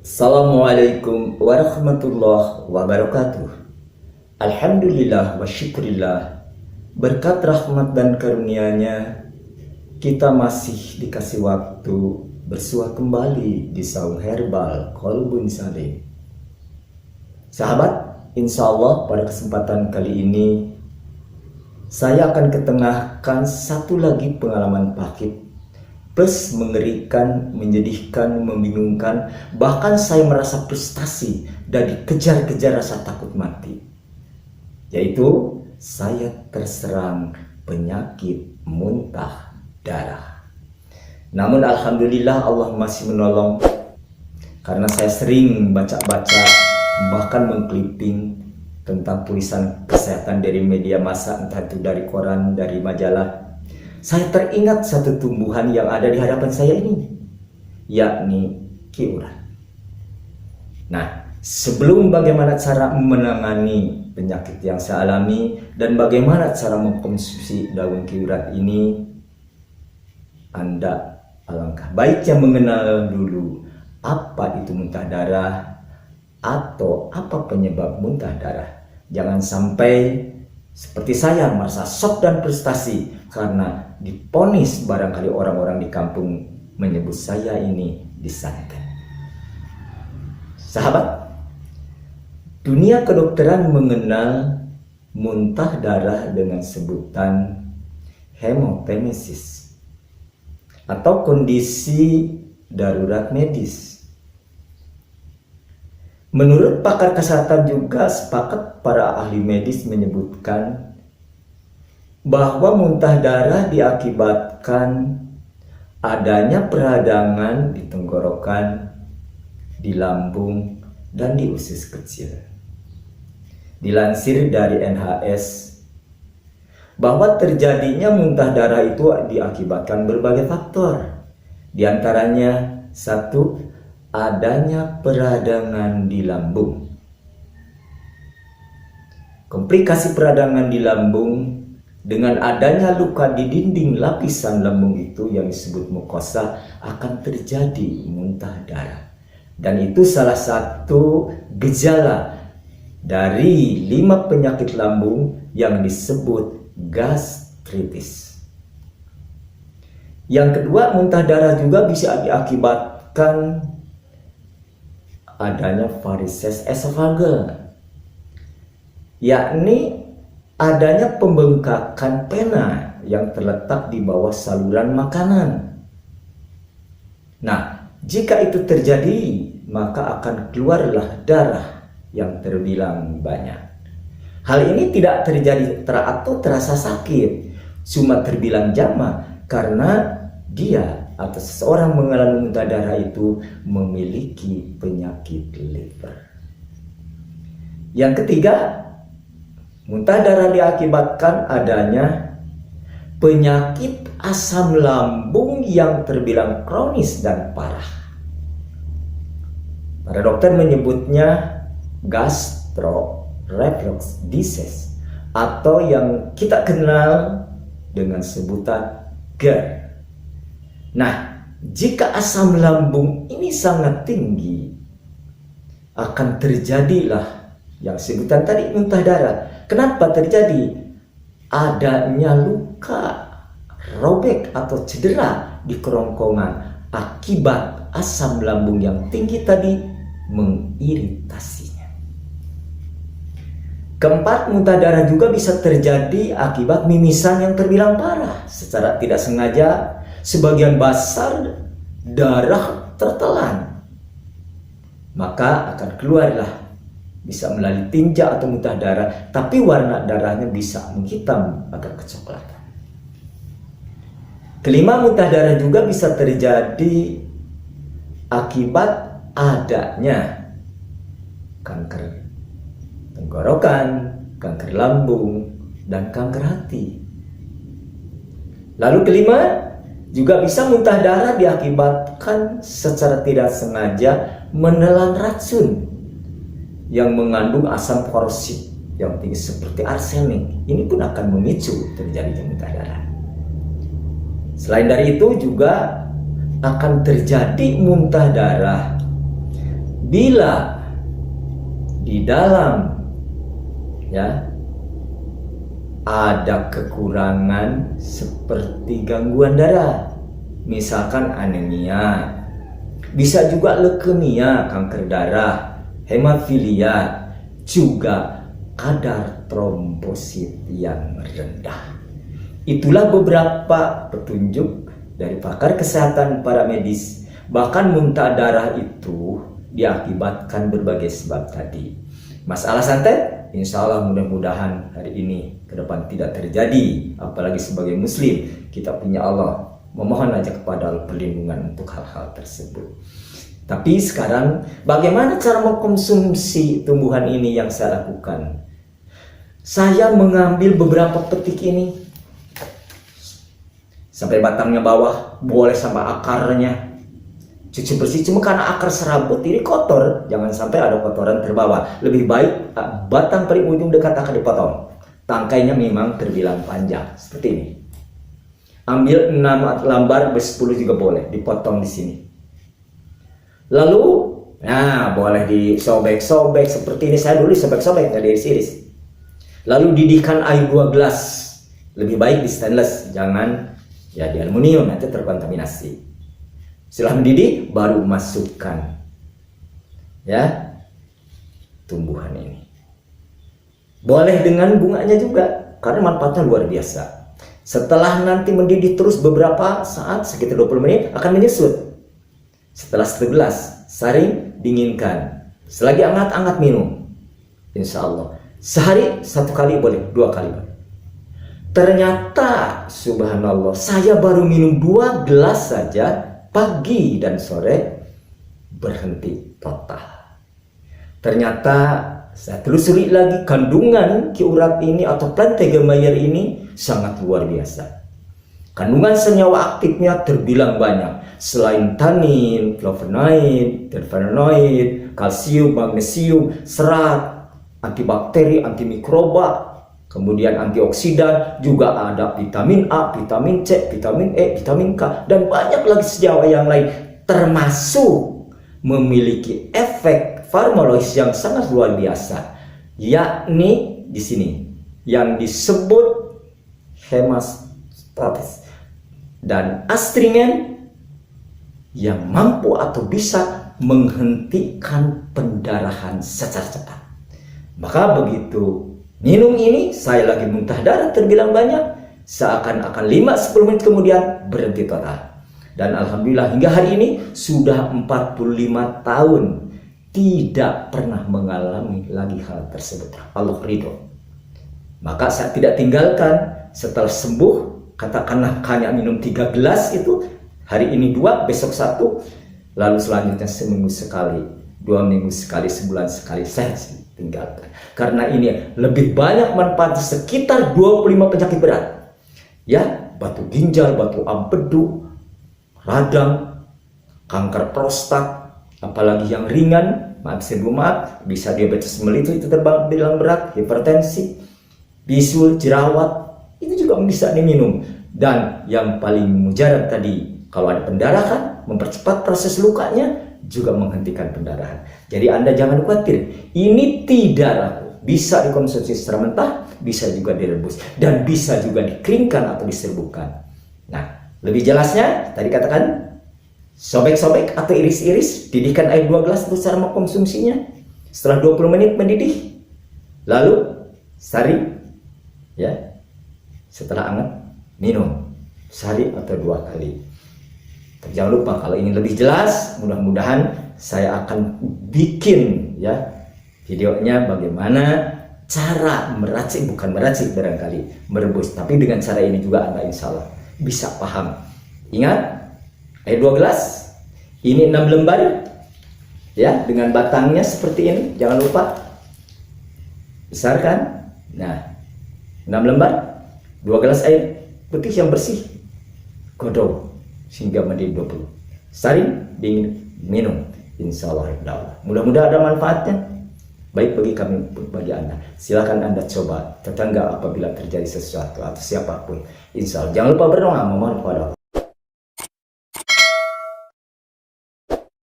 Assalamualaikum warahmatullahi wabarakatuh. Alhamdulillah wa syukurillah. Berkat rahmat dan karunia-Nya, kita masih dikasih waktu bersua kembali di saung herbal Qalbun Salim. Sahabat, insya Allah pada kesempatan kali ini saya akan ketengahkan satu lagi pengalaman pahit, plus mengerikan, menyedihkan, membingungkan, bahkan saya merasa frustasi dan dikejar-kejar rasa takut mati. Yaitu saya terserang penyakit muntah darah. Namun alhamdulillah Allah masih menolong, karena saya sering baca-baca, bahkan mengkliping tentang tulisan kesehatan dari media massa, entah itu dari koran, dari majalah. Saya teringat satu tumbuhan yang ada di hadapan saya ini, yakni kiurat. Nah, sebelum bagaimana cara menangani penyakit yang saya alami dan bagaimana cara mengkonsumsi daun kiurat ini, Anda alangkah baiknya mengenal dulu apa itu muntah darah atau apa penyebab muntah darah. Jangan sampai seperti saya merasa shock dan frustasi karena diponis barangkali orang-orang di kampung menyebut saya ini disantet. Sahabat, dunia kedokteran mengenal muntah darah dengan sebutan hemotemesis atau kondisi darurat medis. Menurut pakar kesehatan juga sepakat para ahli medis menyebutkan bahwa muntah darah diakibatkan adanya peradangan di tenggorokan, di lambung, dan di usus kecil. Dilansir dari NHS bahwa terjadinya muntah darah itu diakibatkan berbagai faktor. Di antaranya, satu, adanya peradangan di lambung. Komplikasi peradangan di lambung dengan adanya luka di dinding lapisan lambung itu yang disebut mukosa akan terjadi muntah darah. Dan itu salah satu gejala dari 5 penyakit lambung yang disebut gastritis. Yang kedua, muntah darah juga bisa diakibatkan adanya varises esofagel, yakni adanya pembengkakan pena yang terletak di bawah saluran makanan. Nah, jika itu terjadi, maka akan keluarlah darah yang terbilang banyak. Hal ini tidak terjadi atau terasa sakit, cuma terbilang jamak karena dia atau seseorang mengalami muntah darah itu memiliki penyakit liver. Yang ketiga, muntah darah diakibatkan adanya penyakit asam lambung yang terbilang kronis dan parah. Para dokter menyebutnya gastro-reflux disease atau yang kita kenal dengan sebutan GERD. Nah, jika asam lambung ini sangat tinggi, akan terjadilah yang sebutan tadi muntah darah. Kenapa terjadi? Adanya luka, robek atau cedera di kerongkongan akibat asam lambung yang tinggi tadi mengiritasinya. Keempat, muntah darah juga bisa terjadi akibat mimisan yang terbilang parah. Secara tidak sengaja, sebagian besar darah tertelan, maka akan keluarlah, bisa melalui tinja atau muntah darah, tapi warna darahnya bisa menghitam atau kecoklatan. Kelima, muntah darah juga bisa terjadi akibat adanya kanker tenggorokan, kanker lambung, dan kanker hati. Lalu kelima, juga bisa muntah darah diakibatkan secara tidak sengaja menelan racun yang mengandung asam korosif yang tinggi seperti arsenik. Ini pun akan memicu terjadinya muntah darah. Selain dari itu juga akan terjadi muntah darah Bila di dalam ya ada kekurangan seperti gangguan darah, misalkan anemia, bisa juga leukemia, kanker darah, hemofilia, juga kadar trombosit yang rendah. Itulah beberapa petunjuk dari pakar kesehatan para medis. Bahkan muntah darah itu diakibatkan berbagai sebab tadi. Masalah santet, insya Allah mudah-mudahan hari ini ke depan tidak terjadi. Apalagi sebagai muslim, kita punya Allah, memohon aja kepada perlindungan untuk hal-hal tersebut. Tapi sekarang bagaimana cara mengkonsumsi tumbuhan ini yang saya lakukan? Saya mengambil beberapa petik ini sampai batangnya bawah, boleh sampai akarnya, cuci bersih. Cuma karena akar serabut ini kotor, jangan sampai ada kotoran terbawa. Lebih baik batang paling ujung dekat akan dipotong. Tangkainya memang terbilang panjang seperti ini. Ambil 6 lembar, 10 juga boleh, dipotong di sini. Lalu, nah boleh disobek-sobek seperti ini. Saya dulu sobek-sobek, nggak diiris-iris. Lalu didihkan air 2 gelas. Lebih baik di stainless, jangan ya di aluminium, nanti terkontaminasi. Setelah mendidih, baru masukkan ya tumbuhan ini. Boleh dengan bunganya juga, karena manfaatnya luar biasa. Setelah nanti mendidih terus beberapa saat, sekitar 20 menit, akan menyusut. Setelah 1 gelas, saring, dinginkan. Selagi hangat-hangat minum. Insya Allah. Sehari 1 kali boleh, 2 kali boleh. Ternyata subhanallah, saya baru minum 2 gelas saja pagi dan sore, berhenti total. Ternyata saya telusuri lagi, kandungan Ki Urap ini atau Plantagemeyer ini sangat luar biasa. Kandungan senyawa aktifnya terbilang banyak. Selain tanin, flavonoid, terpenoid, kalsium, magnesium, serat, antibakteri, antimikroba, kemudian antioksidan, juga ada vitamin A, vitamin C, vitamin E, vitamin K, dan banyak lagi senyawa yang lain, termasuk memiliki efek farmakologis yang sangat luar biasa, yakni di sini yang disebut hemostasis dan astringen yang mampu atau bisa menghentikan pendarahan secara cepat. Maka begitu minum ini, saya lagi muntah darah terbilang banyak, seakan-akan 5-10 menit kemudian berhenti total. Dan alhamdulillah hingga hari ini sudah 45 tahun tidak pernah mengalami lagi hal tersebut. Allah ridho. Maka saya tidak tinggalkan, setelah sembuh, katakanlah hanya minum 3 gelas itu, hari ini 2, besok 1, lalu selanjutnya seminggu sekali, 2 minggu sekali, sebulan sekali, saya tinggalkan. Karena ini lebih banyak manfaat, sekitar 25 penyakit berat. Ya, batu ginjal, batu empedu, radang, kanker prostat, apalagi yang ringan, maaf, bisa diabetes mellitus itu terbilang berat, hipertensi, bisul, jerawat, itu juga bisa diminum. Dan yang paling mujarab tadi, kalau ada pendarahan, mempercepat proses lukanya, juga menghentikan pendarahan. Jadi Anda jangan khawatir, ini tidak laku. Bisa dikonsumsi secara mentah, bisa juga direbus, dan bisa juga dikeringkan atau diserbukkan. Nah, lebih jelasnya tadi katakan sobek-sobek atau iris-iris, didihkan air 2 gelas untuk cara mengkonsumsinya. Setelah 20 menit mendidih, lalu saring ya. Setelah hangat minum sehari atau 2 kali. Tapi jangan lupa, kalau ingin lebih jelas, mudah-mudahan saya akan bikin ya videonya bagaimana cara meracik, bukan meracik barangkali, merebus, tapi dengan cara ini juga Anda insya Allah bisa paham. Ingat, air 2 gelas, ini 6 lembar ya, dengan batangnya seperti ini, jangan lupa besarkan. Nah, 6 lembar, 2 gelas air putih yang bersih, godong sehingga mendidih 20, saring, dingin, minum. Insya Allah, mudah-mudahan ada manfaatnya, baik bagi kami pun bagi Anda. Silakan Anda coba, tetangga apabila terjadi sesuatu atau siapapun. Insya Allah, jangan lupa berdoa, memohon kepada Allah.